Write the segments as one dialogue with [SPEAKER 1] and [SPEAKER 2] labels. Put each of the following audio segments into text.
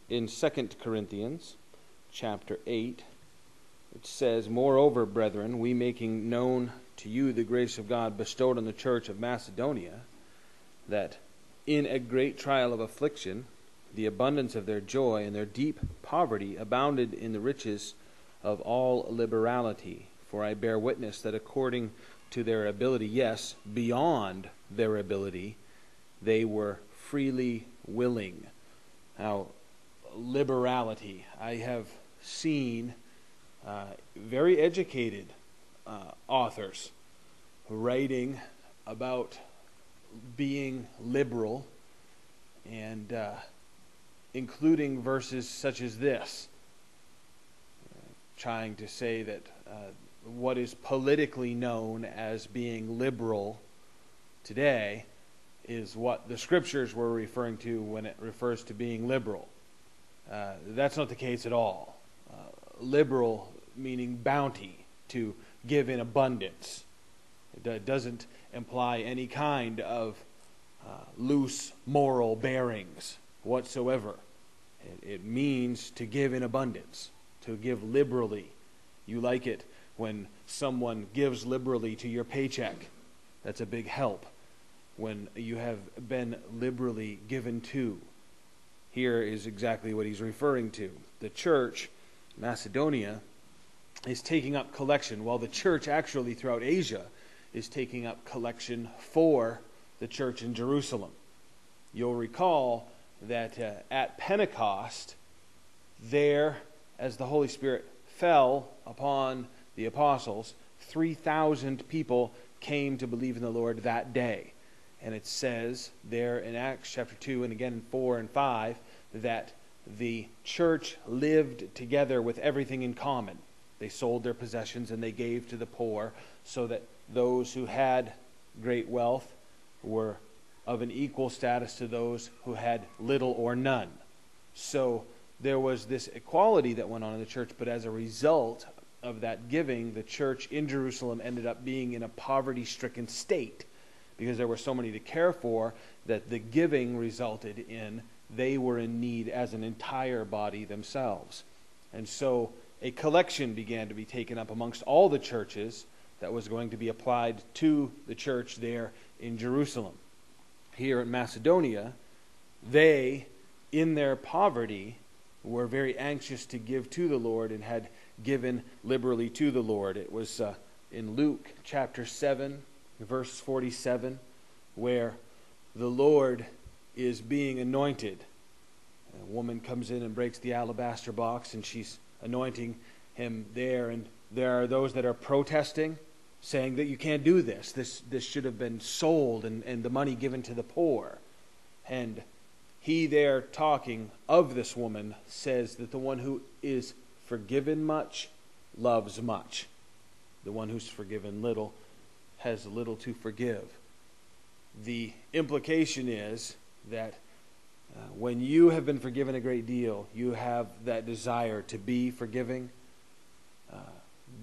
[SPEAKER 1] in 2 Corinthians chapter 8, it says, "Moreover, brethren, we making known to you the grace of God bestowed on the church of Macedonia, that in a great trial of affliction, the abundance of their joy and their deep poverty abounded in the riches of all liberality. For I bear witness that according to their ability, yes, beyond their ability, they were freely willing." Now, liberality. I have seen very educated authors writing about being liberal and including verses such as this, trying to say that what is politically known as being liberal today is what the scriptures were referring to when it refers to being liberal. That's not the case at all. Liberal meaning bounty, to give in abundance. It doesn't imply any kind of loose moral bearings whatsoever. It means to give in abundance, to give liberally. You like it when someone gives liberally to your paycheck. That's a big help when you have been liberally given to. Here is exactly what he's referring to. The church, Macedonia, is taking up collection, while the church actually throughout Asia is taking up collection for the church in Jerusalem. You'll recall that at Pentecost, there, as the Holy Spirit fell upon the apostles, 3,000 people came to believe in the Lord that day. And it says there in Acts chapter 2 and again in 4 and 5 that the church lived together with everything in common. They sold their possessions and they gave to the poor, so that those who had great wealth were of an equal status to those who had little or none. So there was this equality that went on in the church, but as a result of that giving, the church in Jerusalem ended up being in a poverty-stricken state, because there were so many to care for that the giving resulted in they were in need as an entire body themselves. And so a collection began to be taken up amongst all the churches that was going to be applied to the church there in Jerusalem. Here in Macedonia, they, in their poverty, were very anxious to give to the Lord and had given liberally to the Lord. It was in Luke chapter 7, verse 47, where the Lord is being anointed. A woman comes in and breaks the alabaster box, and she's anointing him there. And there are those that are protesting, saying that you can't do this. This should have been sold and the money given to the poor. And he there, talking of this woman, says that the one who is forgiven much loves much. The one who's forgiven little has little to forgive. The implication is that when you have been forgiven a great deal, you have that desire to be forgiving.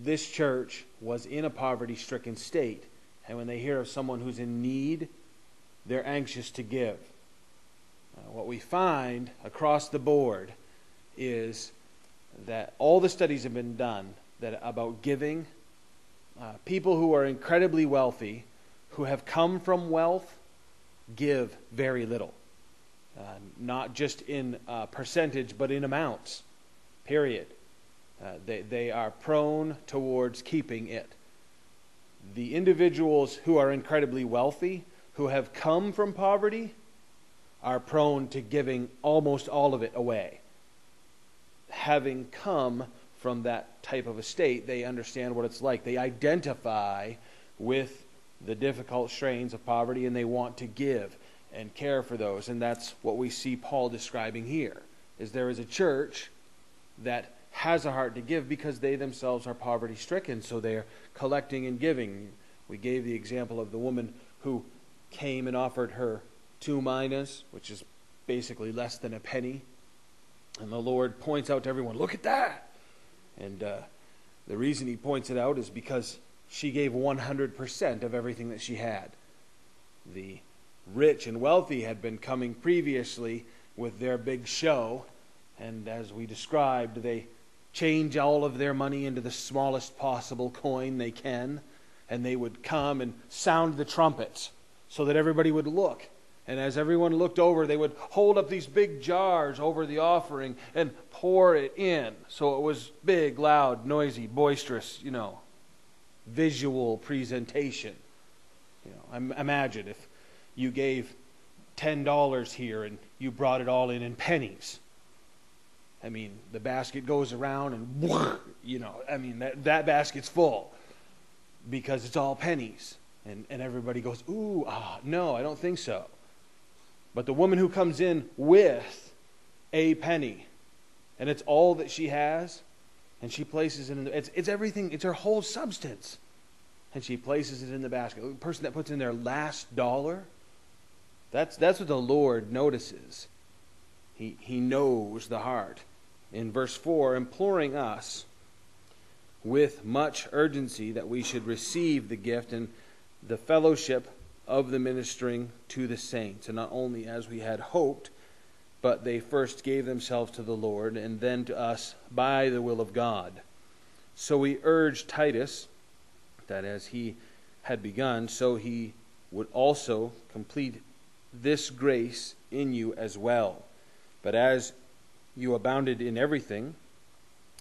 [SPEAKER 1] This church was in a poverty-stricken state, and when they hear of someone who's in need, they're anxious to give. What we find across the board is that all the studies have been done about giving. People who are incredibly wealthy, who have come from wealth, give very little. Not just in percentage, but in amounts. Period. They are prone towards keeping it. The individuals who are incredibly wealthy, who have come from poverty, are prone to giving almost all of it away. Having come from that type of a state, they understand what it's like. They identify with the difficult strains of poverty, and they want to give and care for those. And that's what we see Paul describing here, is there is a church that has a heart to give because they themselves are poverty-stricken, so they're collecting and giving. We gave the example of the woman who came and offered her 2 minas, which is basically less than a penny. And the Lord points out to everyone, look at that! And the reason he points it out is because she gave 100% of everything that she had. The rich and wealthy had been coming previously with their big show, And as we described, they change all of their money into the smallest possible coin they can. And they would come and sound the trumpets so that everybody would look. And as everyone looked over, they would hold up these big jars over the offering and pour it in. So it was big, loud, noisy, boisterous, visual presentation. Imagine if you gave $10 here and you brought it all in pennies. I mean, the basket goes around and, that basket's full because it's all pennies. And everybody goes, ooh, no, I don't think so. But the woman who comes in with a penny, and it's all that she has, and she places it in it's everything, it's her whole substance. And she places it in the basket. The person that puts in their last dollar, that's what the Lord notices. He knows the heart. In verse 4, imploring us with much urgency that we should receive the gift and the fellowship of the ministering to the saints, and not only as we had hoped, but they first gave themselves to the Lord, and then to us by the will of God. So we urge Titus, that as he had begun, so he would also complete this grace in you as well. But as you abounded in everything,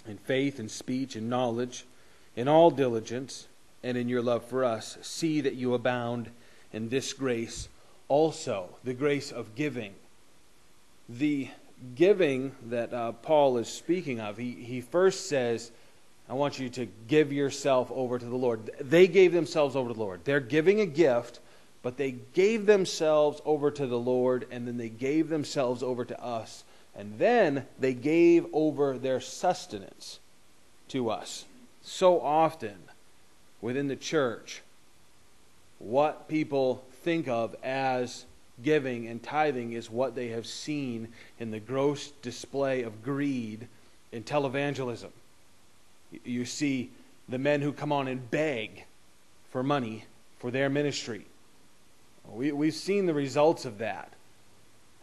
[SPEAKER 1] in faith and speech and knowledge, in all diligence, and in your love for us, see that you abound in this grace also, the grace of giving. The giving that Paul is speaking of, he first says, I want you to give yourself over to the Lord. They gave themselves over to the Lord. They're giving a gift, but they gave themselves over to the Lord, and then they gave themselves over to us. And then they gave over their sustenance to us. So often within the church, what people think of as giving and tithing is what they have seen in the gross display of greed in televangelism. You see the men who come on and beg for money for their ministry. We've seen the results of that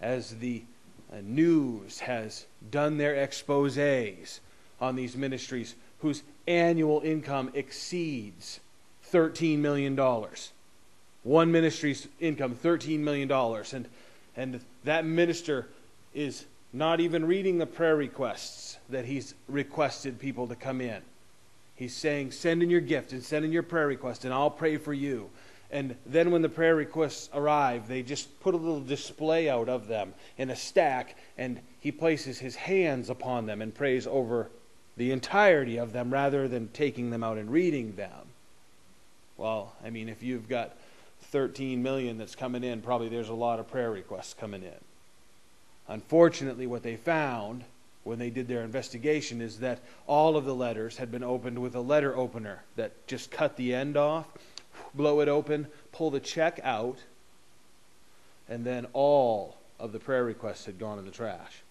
[SPEAKER 1] as the news has done their exposés on these ministries whose annual income exceeds $13 million. One ministry's income, $13 million. And that minister is not even reading the prayer requests that he's requested people to come in. He's saying, send in your gift and send in your prayer request and I'll pray for you. And then when the prayer requests arrive, they just put a little display out of them in a stack, and he places his hands upon them and prays over the entirety of them rather than taking them out and reading them. Well, I mean, if you've got 13 million that's coming in, probably there's a lot of prayer requests coming in. Unfortunately, what they found when they did their investigation is that all of the letters had been opened with a letter opener that just cut the end off, blow it open, pull the check out, and then all of the prayer requests had gone in the trash.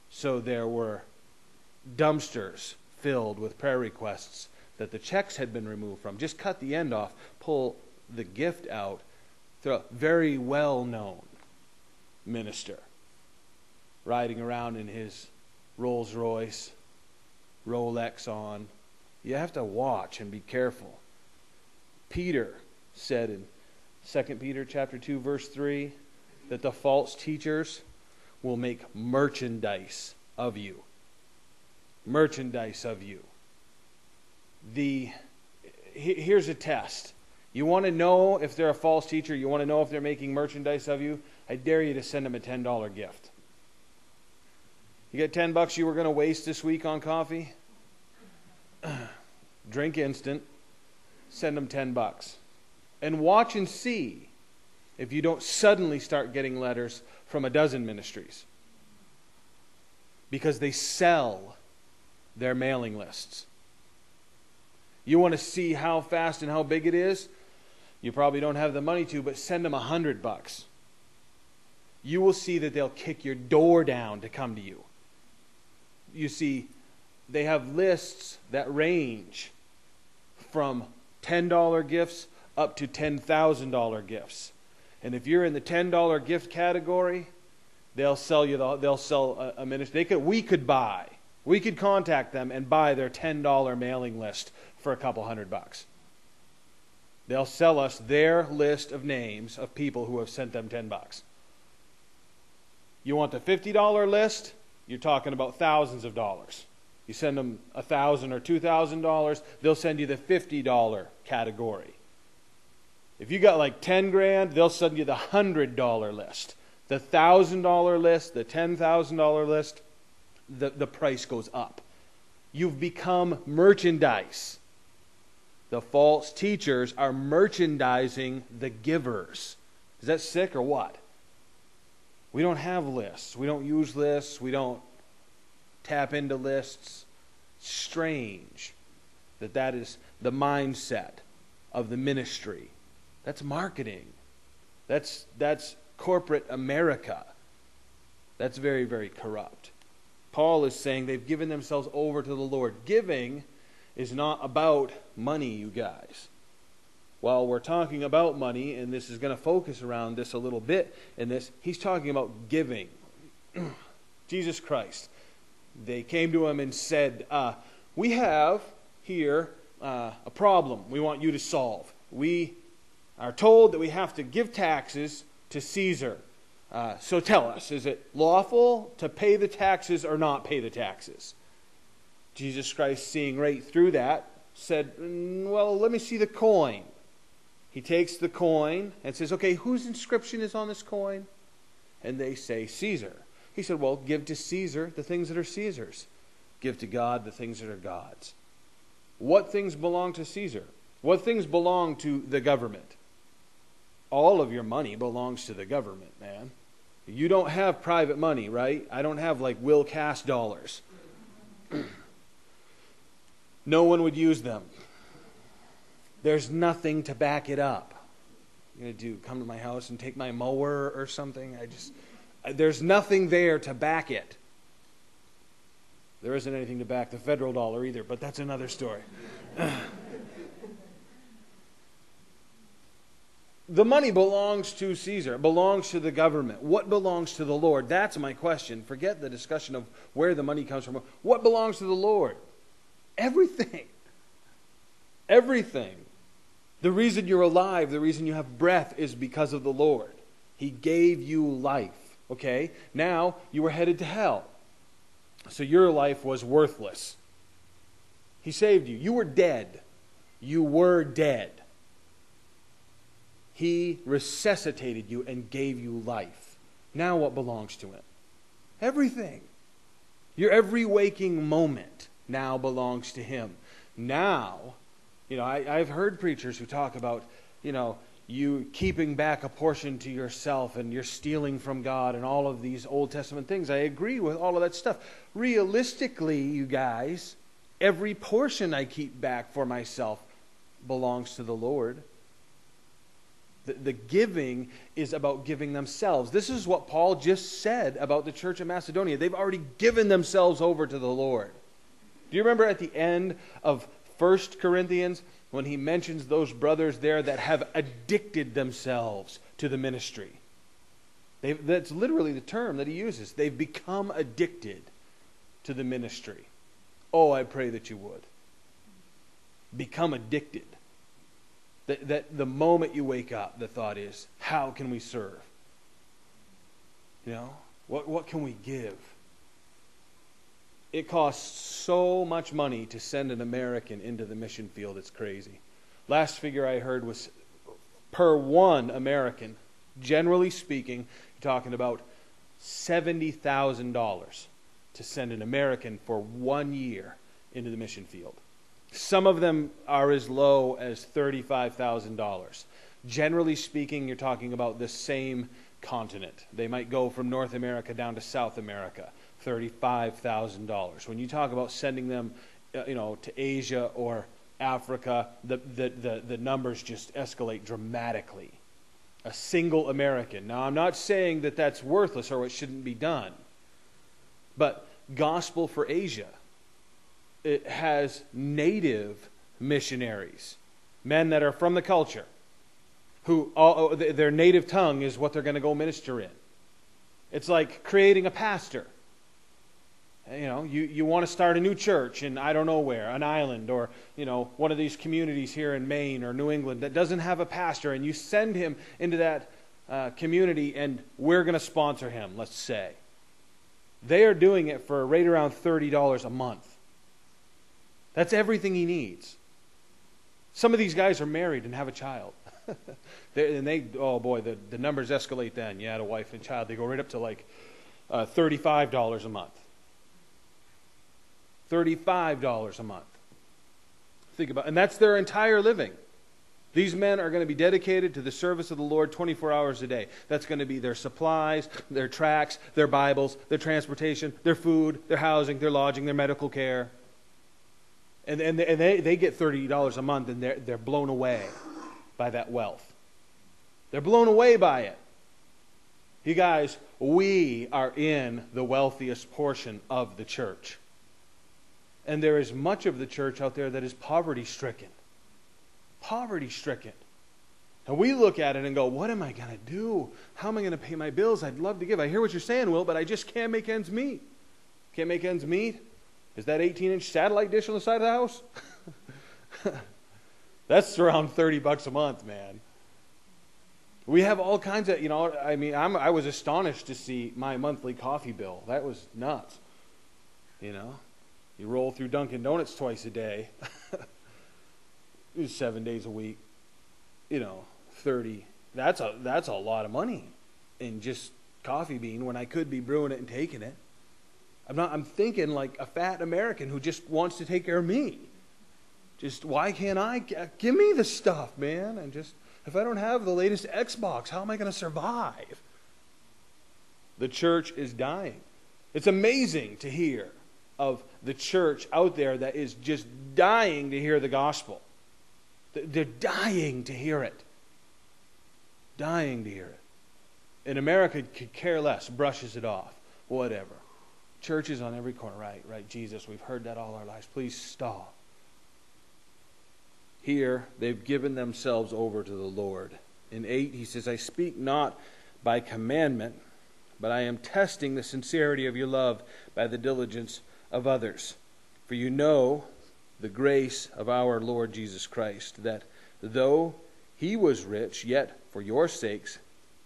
[SPEAKER 1] So there were dumpsters filled with prayer requests that the checks had been removed from. Just cut the end off, pull the gift out. Through a very well-known minister riding around in his Rolls Royce, Rolex on. You have to watch and be careful. Peter said in 2 Peter chapter 2, verse 3, that the false teachers will make merchandise of you. Merchandise of you. Here's a test. You want to know if they're a false teacher, you want to know if they're making merchandise of you, I dare you to send them a $10 gift. You get $10 you were going to waste this week on coffee? Drink instant. Send them $10. And watch and see if you don't suddenly start getting letters from a dozen ministries. Because they sell their mailing lists. You want to see how fast and how big it is? You probably don't have the money to, but send them $100. You will see that they'll kick your door down to come to you. You see, they have lists that range from $10 gifts up to $10,000 gifts. And if you're in the $10 gift category, They'll sell a ministry. We could contact them and buy their $10 mailing list for a couple $100. They'll sell us their list of names of people who have sent them $10. You want the $50 list? You're talking about thousands of dollars. You send them $1,000 or $2,000, they'll send you the $50 category. If you got like 10 grand, they'll send you the $100 list. The $1,000 list, the $10,000 list, the price goes up. You've become merchandise. The false teachers are merchandising the givers. Is that sick or what? We don't have lists. We don't use lists. We don't tap into lists. Strange that is the mindset of the ministry. That's marketing. That's corporate America. That's very, very corrupt. Paul is saying they've given themselves over to the Lord. Giving is not about money, you guys. While we're talking about money, and this is going to focus around this a little bit in this, he's talking about giving. Jesus Christ. They came to him and said, we have here a problem we want you to solve. We are told that we have to give taxes to Caesar. So tell us, is it lawful to pay the taxes or not pay the taxes? Jesus Christ, seeing right through that, said, well, let me see the coin. He takes the coin and says, okay, whose inscription is on this coin? And they say, Caesar. He said, well, give to Caesar the things that are Caesar's. Give to God the things that are God's. What things belong to Caesar? What things belong to the government? All of your money belongs to the government, man. You don't have private money, right? I don't have like Will Cass dollars. No one would use them. There's nothing to back it up. You're going to come to my house and take my mower or something? There's nothing there to back it. There isn't anything to back the federal dollar either, but that's another story. The money belongs to Caesar. It belongs to the government. What belongs to the Lord? That's my question. Forget the discussion of where the money comes from. What belongs to the Lord? Everything. Everything. The reason you're alive, the reason you have breath is because of the Lord. He gave you life. Okay? Now, you were headed to hell. So your life was worthless. He saved you. You were dead. You were dead. He resuscitated you and gave you life. Now what belongs to him? Everything. Your every waking moment now belongs to him. Now, I've heard preachers who talk about, you keeping back a portion to yourself and you're stealing from God and all of these Old Testament things. I agree with all of that stuff. Realistically, you guys, every portion I keep back for myself belongs to the Lord. The giving is about giving themselves. This is what Paul just said about the church of Macedonia. They've already given themselves over to the Lord. Do you remember at the end of 1 Corinthians when he mentions those brothers there that have addicted themselves to the ministry? That's literally the term that he uses. They've become addicted to the ministry. Oh, I pray that you would. Become addicted. That the moment you wake up, the thought is, how can we serve? What can we give? It costs so much money to send an American into the mission field, it's crazy. Last figure I heard was per one American, generally speaking, you're talking about $70,000 to send an American for 1 year into the mission field. Some of them are as low as $35,000. Generally speaking, you're talking about the same continent. They might go from North America down to South America, $35,000. When you talk about sending them, to Asia or Africa, the numbers just escalate dramatically. A single American. Now, I'm not saying that that's worthless or it shouldn't be done, but Gospel for Asia, it has native missionaries, men that are from the culture, who their native tongue is what they're going to go minister in. It's like creating a pastor. You know, you want to start a new church in I don't know where, an island, or, you know, one of these communities here in Maine or New England that doesn't have a pastor, and you send him into that community, and we're going to sponsor him, let's say. They are doing it for right around $30 a month. That's everything he needs. Some of these guys are married and have a child. Oh boy, the numbers escalate then. You had a wife and child. They go right up to like $35 a month. $35 a month. Think about it. And that's their entire living. These men are going to be dedicated to the service of the Lord 24 hours a day. That's going to be their supplies, their tracts, their Bibles, their transportation, their food, their housing, their lodging, their medical care. And they get $30 a month, and they're blown away by that wealth. They're blown away by it. You guys, we are in the wealthiest portion of the church. And there is much of the church out there that is poverty-stricken. Poverty-stricken. And we look at it and go, what am I going to do? How am I going to pay my bills? I'd love to give. I hear what you're saying, Will, but I just can't make ends meet. Can't make ends meet? Is that 18-inch satellite dish on the side of the house? That's around $30 a month, man. We have all kinds of, I was astonished to see my monthly coffee bill. That was nuts. You roll through Dunkin' Donuts twice a day. 7 days a week. 30. That's a lot of money in just coffee bean when I could be brewing it and taking it. I'm thinking like a fat American who just wants to take care of me. Just, why can't I? Give me the stuff, man. And just, if I don't have the latest Xbox, how am I going to survive? The church is dying. It's amazing to hear of the church out there that is just dying to hear the gospel. They're dying to hear it. Dying to hear it. In America, could care less, brushes it off, whatever. Churches on every corner, right, Jesus, we've heard that all our lives. Please stop. Here, they've given themselves over to the Lord. In 8, he says, I speak not by commandment, but I am testing the sincerity of your love by the diligence of others. For you know the grace of our Lord Jesus Christ, that though he was rich, yet for your sakes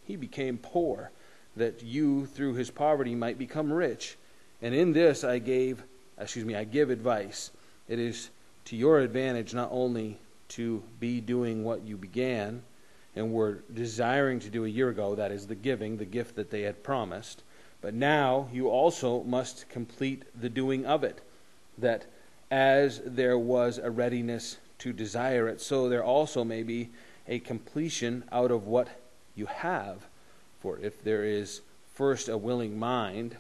[SPEAKER 1] he became poor, that you through his poverty might become rich. And in this I give advice. It is to your advantage not only to be doing what you began and were desiring to do a year ago, that is the giving, the gift that they had promised, but now you also must complete the doing of it, that as there was a readiness to desire it, so there also may be a completion out of what you have. For if there is first a willing mind,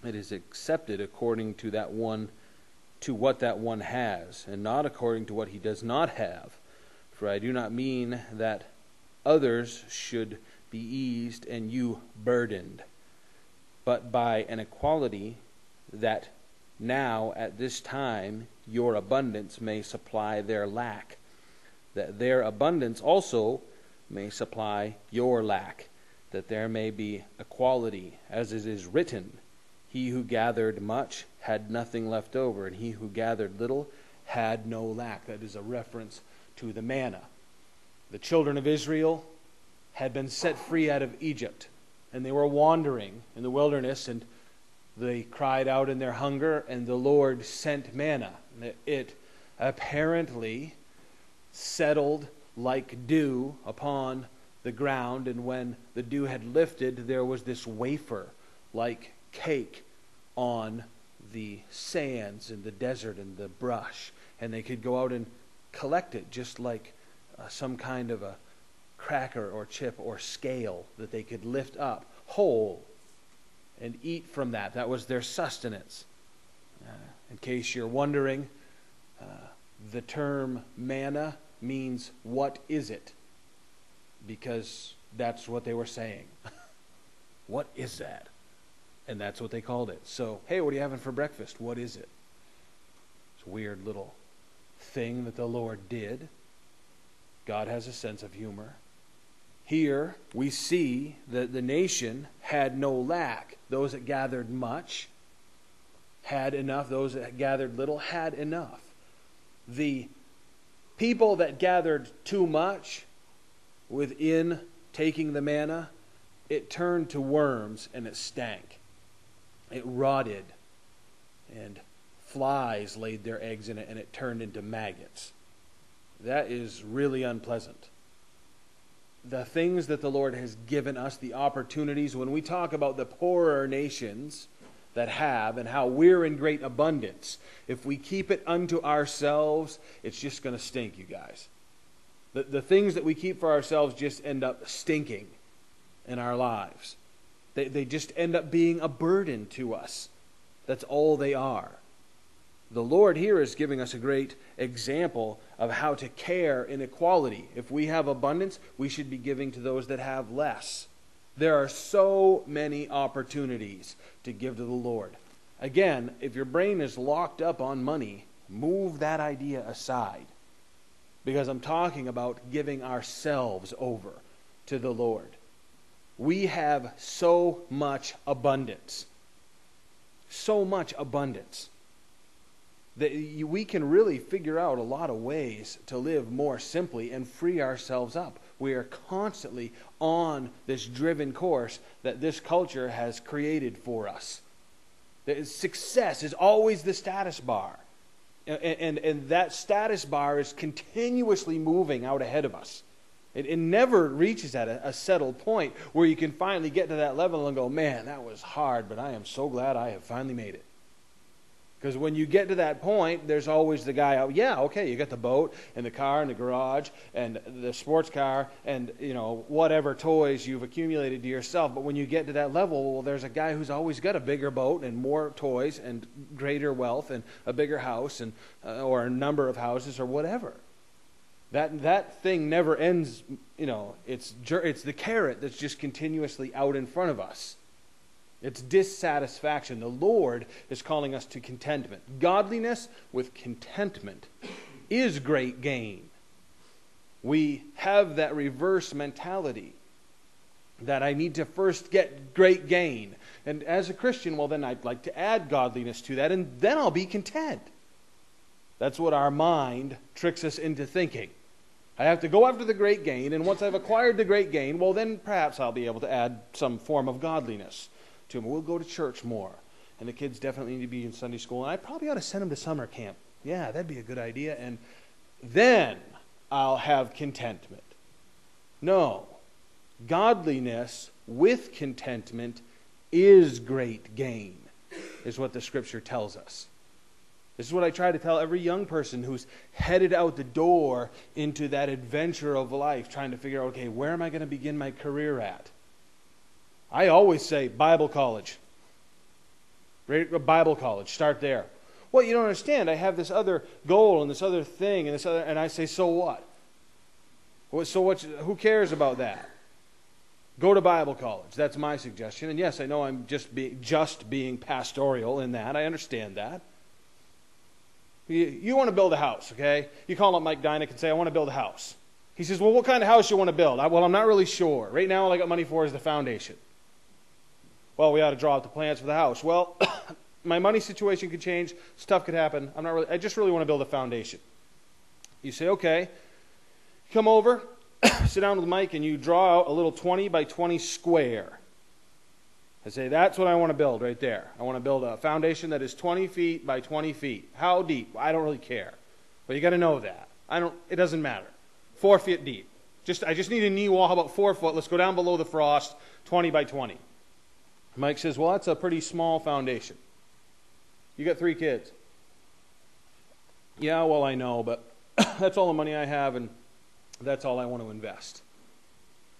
[SPEAKER 1] it is accepted according to what that one has, and not according to what he does not have. For I do not mean that others should be eased and you burdened, but by an equality, that now at this time your abundance may supply their lack, that their abundance also may supply your lack, that there may be equality, as it is written, he who gathered much had nothing left over, and he who gathered little had no lack. That is a reference to the manna. The children of Israel had been set free out of Egypt, and they were wandering in the wilderness, and they cried out in their hunger, and the Lord sent manna. It apparently settled like dew upon the ground, and when the dew had lifted, there was this wafer-like cake on the sands in the desert and the brush, and they could go out and collect it just like some kind of a cracker or chip or scale that they could lift up whole and eat from that. That was their sustenance. In case you're wondering, the term manna means what is it? Because that's what they were saying. What is that? And that's what they called it. So, hey, what are you having for breakfast? What is it? It's a weird little thing that the Lord did. God has a sense of humor. Here we see that the nation had no lack. Those that gathered much had enough. Those that gathered little had enough. The people that gathered too much within taking the manna, it turned to worms and it stank. It rotted, and flies laid their eggs in it, and it turned into maggots. That is really unpleasant. The things that the Lord has given us, the opportunities, when we talk about the poorer nations that have and how we're in great abundance, if we keep it unto ourselves, it's just going to stink, you guys. The things that we keep for ourselves just end up stinking in our lives. They just end up being a burden to us. That's all they are. The Lord here is giving us a great example of how to care in equality. If we have abundance, we should be giving to those that have less. There are so many opportunities to give to the Lord. Again, if your brain is locked up on money, move that idea aside. Because I'm talking about giving ourselves over to the Lord. We have so much abundance. So much abundance. That we can really figure out a lot of ways to live more simply and free ourselves up. We are constantly on this driven course that this culture has created for us. Success is always the status bar. And that status bar is continuously moving out ahead of us. It never reaches at a settled point where you can finally get to that level and go, man, that was hard, but I am so glad I have finally made it. Because when you get to that point, there's always the guy out, yeah, okay, you got the boat and the car and the garage and the sports car and, whatever toys you've accumulated to yourself. But when you get to that level, well, there's a guy who's always got a bigger boat and more toys and greater wealth and a bigger house and or a number of houses or whatever. That thing never ends, it's the carrot that's just continuously out in front of us. It's dissatisfaction. The Lord is calling us to contentment. Godliness with contentment is great gain. We have that reverse mentality that I need to first get great gain. And as a Christian, well, then I'd like to add godliness to that, and then I'll be content. That's what our mind tricks us into thinking. I have to go after the great gain, and once I've acquired the great gain, well, then perhaps I'll be able to add some form of godliness to them. We'll go to church more, and the kids definitely need to be in Sunday school, and I probably ought to send them to summer camp. Yeah, that'd be a good idea, and then I'll have contentment. No, godliness with contentment is great gain, is what the Scripture tells us. This is what I try to tell every young person who's headed out the door into that adventure of life, trying to figure out, okay, where am I going to begin my career at? I always say Bible college. Bible college, start there. Well, you don't understand. I have this other goal and this other thing and I say, so what? Who cares about that? Go to Bible college. That's my suggestion. And yes, I know I'm just being pastoral in that. I understand that. You want to build a house, okay? You call up Mike Dynick and say, I want to build a house. He says, well, what kind of house you want to build? Well, I'm not really sure. Right now, all I got money for is the foundation. Well, we ought to draw up the plans for the house. Well, my money situation could change. Stuff could happen. I just really want to build a foundation. You say, okay. Come over, sit down with Mike, and you draw out a little 20 by 20 square. I say, that's what I want to build right there. I want to build a foundation that is 20 feet by 20 feet. How deep? I don't really care. But you got to know that. It doesn't matter. 4 feet deep. I just need a knee wall. How about 4 foot? Let's go down below the frost, 20 by 20. Mike says, well, that's a pretty small foundation. You got 3 kids. Yeah, well, I know, but that's all the money I have, and that's all I want to invest.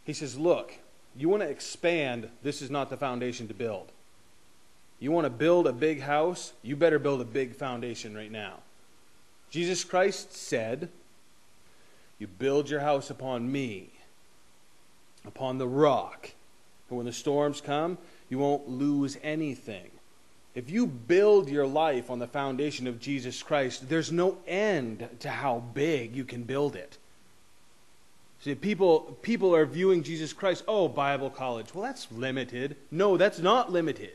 [SPEAKER 1] He says, look, you want to expand, this is not the foundation to build. You want to build a big house, you better build a big foundation right now. Jesus Christ said, you build your house upon me, upon the rock. And when the storms come, you won't lose anything. If you build your life on the foundation of Jesus Christ, there's no end to how big you can build it. See, people are viewing Jesus Christ, oh, Bible college. Well, that's limited. No, that's not limited.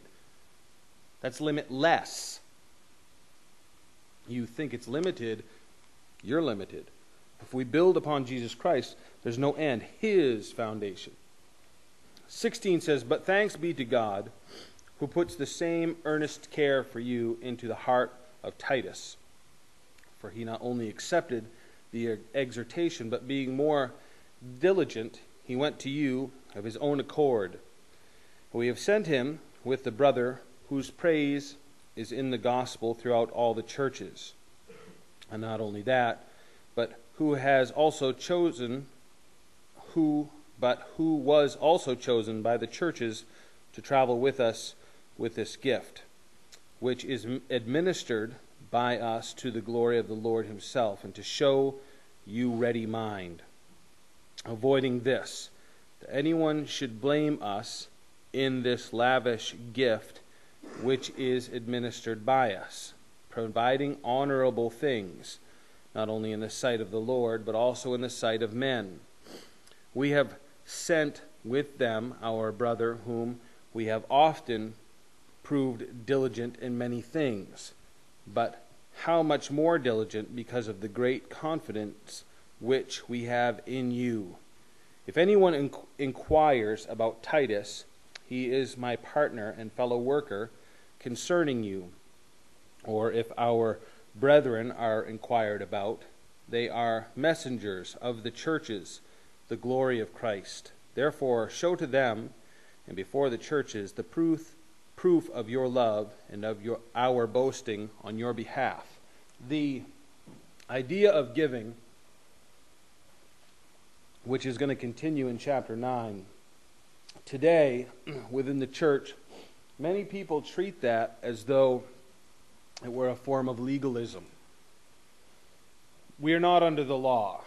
[SPEAKER 1] That's limitless. You think it's limited, you're limited. If we build upon Jesus Christ, there's no end. His foundation. 16 says, but thanks be to God, who puts the same earnest care for you into the heart of Titus. For he not only accepted the exhortation, but being more diligent, he went to you of his own accord. We have sent him with the brother whose praise is in the gospel throughout all the churches. And not only that, but who was also chosen by the churches to travel with us with this gift, which is administered by us to the glory of the Lord himself, and to show you ready mind. Avoiding this, that anyone should blame us in this lavish gift which is administered by us, providing honorable things, not only in the sight of the Lord, but also in the sight of men. We have sent with them our brother, whom we have often proved diligent in many things, but how much more diligent because of the great confidence which we have in you. If anyone inquires about Titus, he is my partner and fellow worker concerning you. Or if our brethren are inquired about, they are messengers of the churches, the glory of Christ. Therefore, show to them and before the churches the proof of your love and of our boasting on your behalf. The idea of giving, which is going to continue in chapter 9. Today, within the church, many people treat that as though it were a form of legalism. We are not under the law.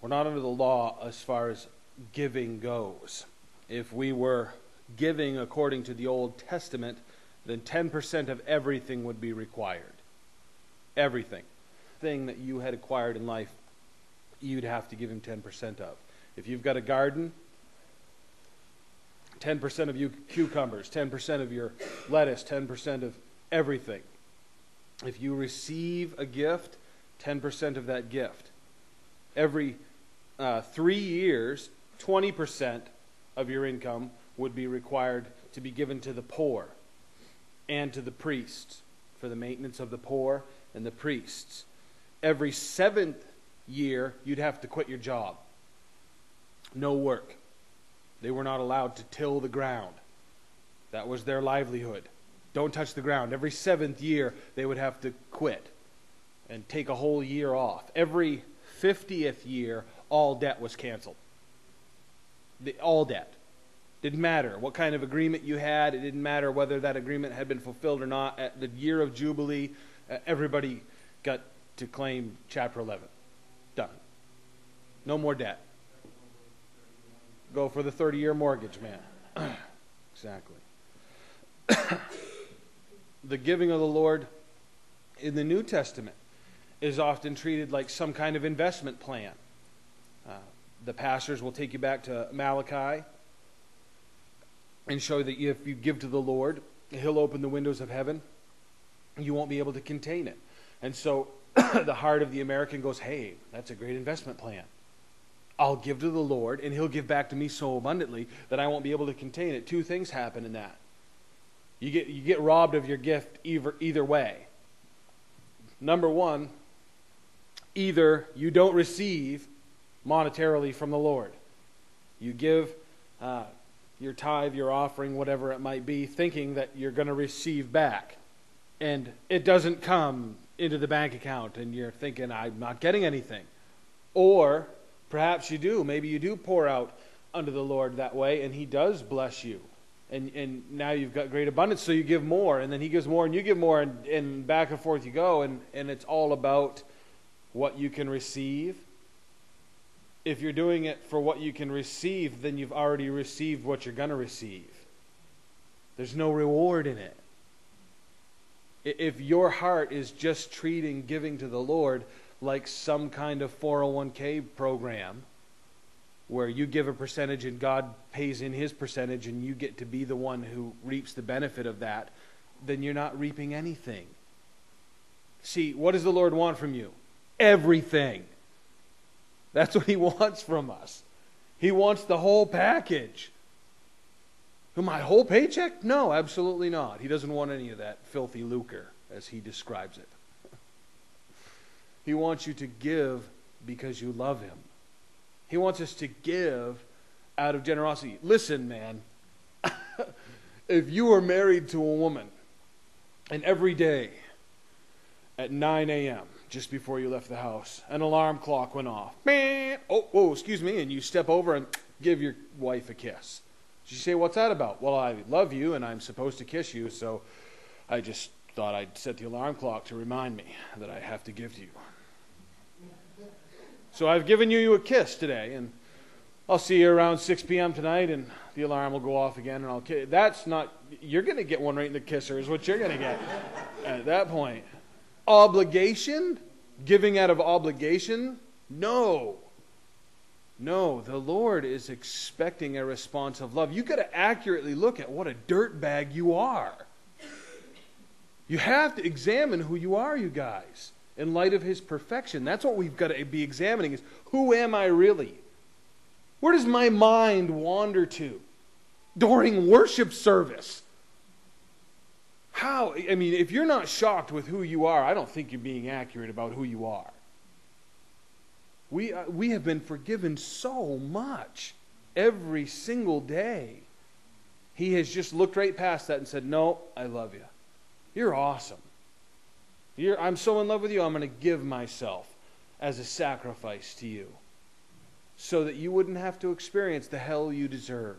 [SPEAKER 1] We're not under the law as far as giving goes. If we were giving according to the Old Testament, then 10% of everything would be required. Everything. Thing that you had acquired in life, you'd have to give him 10% of. If you've got a garden, 10% of your cucumbers, 10% of your lettuce, 10% of everything. If you receive a gift, 10% of that gift. Every 3 years, 20% of your income would be required to be given to the poor and to the priests for the maintenance of the poor and the priests. Every 7th year, you'd have to quit your job. No work. They were not allowed to till the ground. That was their livelihood. Don't touch the ground. Every 7th year, they would have to quit and take a whole year off. Every 50th year, all debt was canceled. All debt. Didn't matter what kind of agreement you had. It didn't matter whether that agreement had been fulfilled or not. At the year of Jubilee, everybody got to claim Chapter 11. Done. No more debt. Go for the 30-year mortgage, man. Exactly. The giving of the Lord in the New Testament is often treated like some kind of investment plan. The pastors will take you back to Malachi and show that if you give to the Lord, He'll open the windows of heaven. You won't be able to contain it. And so the heart of the American goes, hey, that's a great investment plan. I'll give to the Lord, and He'll give back to me so abundantly that I won't be able to contain it. Two things happen in that. You get robbed of your gift either way. Number one, either you don't receive monetarily from the Lord. You give your tithe, your offering, whatever it might be, thinking that you're going to receive back. And it doesn't come into the bank account, and you're thinking, I'm not getting anything. Or perhaps you do. Maybe you do pour out unto the Lord that way, and He does bless you. And now you've got great abundance, so you give more, and then He gives more, and you give more, and back and forth you go, and it's all about what you can receive. If you're doing it for what you can receive, then you've already received what you're going to receive. There's no reward in it. If your heart is just treating giving to the Lord like some kind of 401k program, where you give a percentage and God pays in his percentage and you get to be the one who reaps the benefit of that, then you're not reaping anything. See, what does the Lord want from you? Everything. That's what he wants from us. He wants the whole package. My whole paycheck? No, absolutely not. He doesn't want any of that filthy lucre, as he describes it. He wants you to give because you love him. He wants us to give out of generosity. Listen, man, if you were married to a woman and every day at 9 a.m., just before you left the house, an alarm clock went off. Oh, excuse me, and you step over and give your wife a kiss. You say, what's that about? Well, I love you and I'm supposed to kiss you, so I just thought I'd set the alarm clock to remind me that I have to give to you. So I've given you a kiss today, and I'll see you around 6 p.m. tonight, and the alarm will go off again, and I'll kiss. That's not, you're going to get one right in the kisser is what you're going to get at that point. Obligation? Giving out of obligation? No. No, the Lord is expecting a response of love. You've got to accurately look at what a dirtbag you are. You have to examine who you are, you guys, in light of his perfection. That's what we've got to be examining is, who am I really? Where does my mind wander to during worship service? How? I mean, if you're not shocked with who you are, I don't think you're being accurate about who you are. We have been forgiven so much every single day. He has just looked right past that and said, no, I love you. You're awesome. I'm so in love with you, I'm going to give myself as a sacrifice to you so that you wouldn't have to experience the hell you deserve.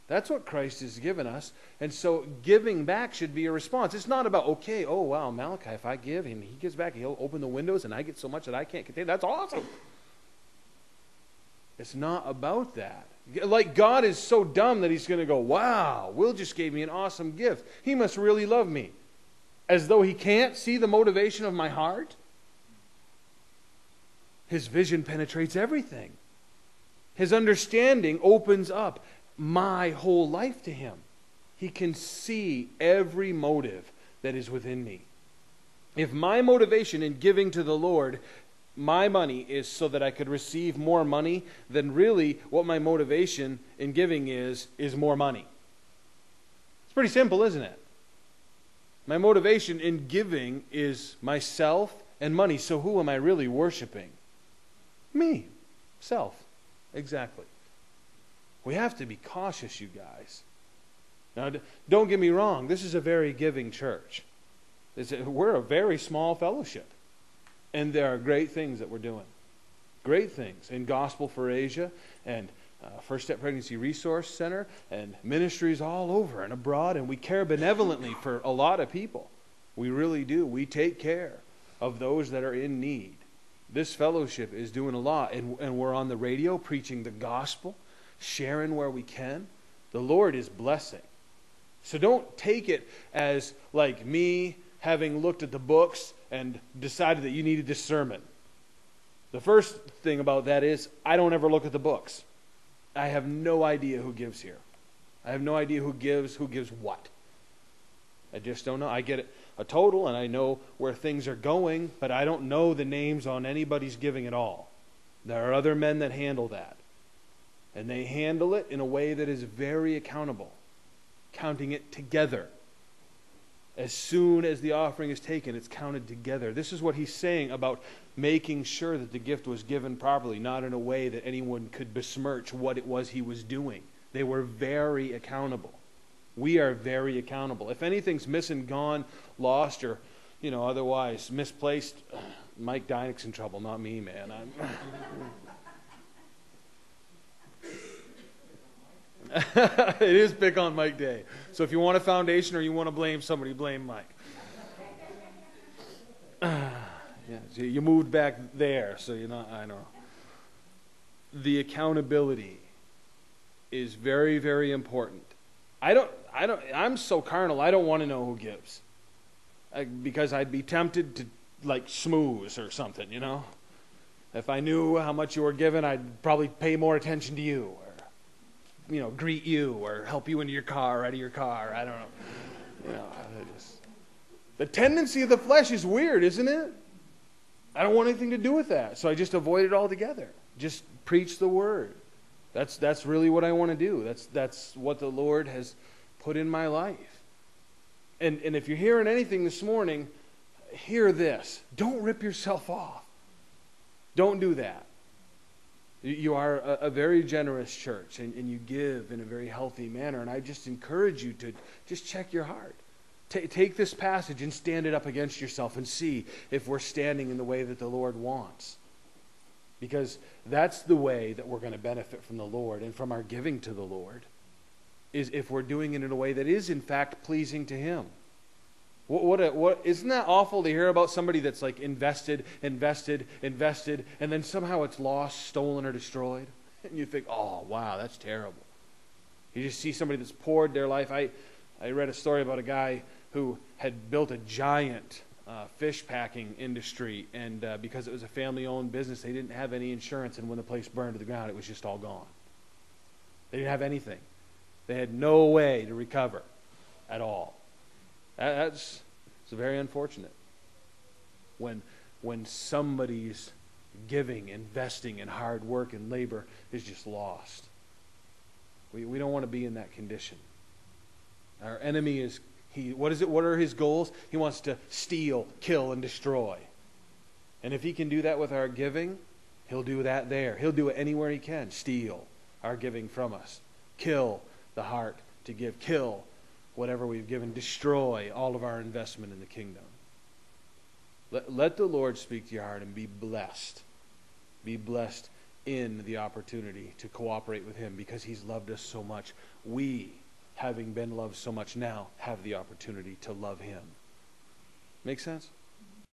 [SPEAKER 1] That's what Christ has given us. And so giving back should be a response. It's not about, okay, oh wow, Malachi, if I give him, he gives back, he'll open the windows and I get so much that I can't contain. That's awesome. It's not about that. Like God is so dumb that he's going to go, wow, Will just gave me an awesome gift. He must really love me. As though he can't see the motivation of my heart. His vision penetrates everything. His understanding opens up my whole life to him. He can see every motive that is within me. If my motivation in giving to the Lord, my money, is so that I could receive more money, then really what my motivation in giving is more money. It's pretty simple, isn't it? My motivation in giving is myself and money. So who am I really worshiping? Me. Self. Exactly. We have to be cautious, you guys. Now, don't get me wrong. This is a very giving church. We're a very small fellowship. And there are great things that we're doing. Great things in Gospel for Asia and First Step Pregnancy Resource Center and ministries all over and abroad. And we care benevolently for a lot of people. We really do. We take care of those that are in need. This fellowship is doing a lot. And we're on the radio preaching the gospel, sharing where we can. The Lord is blessing. So don't take it as like me having looked at the books and decided that you needed this sermon. The first thing about that is I don't ever look at the books. I have no idea who gives here. I have no idea who gives what. I just don't know. I get a total and I know where things are going, but I don't know the names on anybody's giving at all. There are other men that handle that. And they handle it in a way that is very accountable, counting it together. As soon as the offering is taken, it's counted together. This is what he's saying about making sure that the gift was given properly, not in a way that anyone could besmirch what it was he was doing. They were very accountable. We are very accountable. If anything's missing, gone, lost, or otherwise misplaced, Mike Dynick's in trouble, not me, man. It is Pick on Mike Day. So if you want a foundation or you want to blame somebody, blame Mike. Yeah, you moved back there, so I know. The accountability is very, very important. I'm so carnal, I don't want to know who gives. Because I'd be tempted to, schmooze or something, If I knew how much you were given, I'd probably pay more attention to you, or greet you, or help you into your car, out of your car. I don't know. The tendency of the flesh is weird, isn't it? I don't want anything to do with that, so I just avoid it altogether. Just preach the word. That's really what I want to do. That's what the Lord has put in my life. And if you're hearing anything this morning, hear this. Don't rip yourself off. Don't do that. You are a very generous church, and you give in a very healthy manner. And I just encourage you to just check your heart. Take this passage and stand it up against yourself and see if we're standing in the way that the Lord wants. Because that's the way that we're going to benefit from the Lord and from our giving to the Lord, is if we're doing it in a way that is in fact pleasing to Him. What isn't that awful to hear about somebody that's like invested, and then somehow it's lost, stolen, or destroyed? And you think, oh, wow, that's terrible. You just see somebody that's poured their life. I read a story about a guy who had built a giant fish packing industry, and because it was a family-owned business, they didn't have any insurance, and when the place burned to the ground, it was just all gone. They didn't have anything. They had no way to recover at all. It's very unfortunate when somebody's giving, investing, and hard work and labor is just lost. We don't want to be in that condition. Our enemy is, what are his goals? He wants to steal, kill, and destroy. And if he can do that with our giving, he'll do that there. He'll do it anywhere he can. Steal our giving from us. Kill the heart to give. Kill whatever we've given. Destroy all of our investment in the kingdom. Let the Lord speak to your heart and be blessed. Be blessed in the opportunity to cooperate with Him because He's loved us so much. We, having been loved so much now, have the opportunity to love Him. Make sense?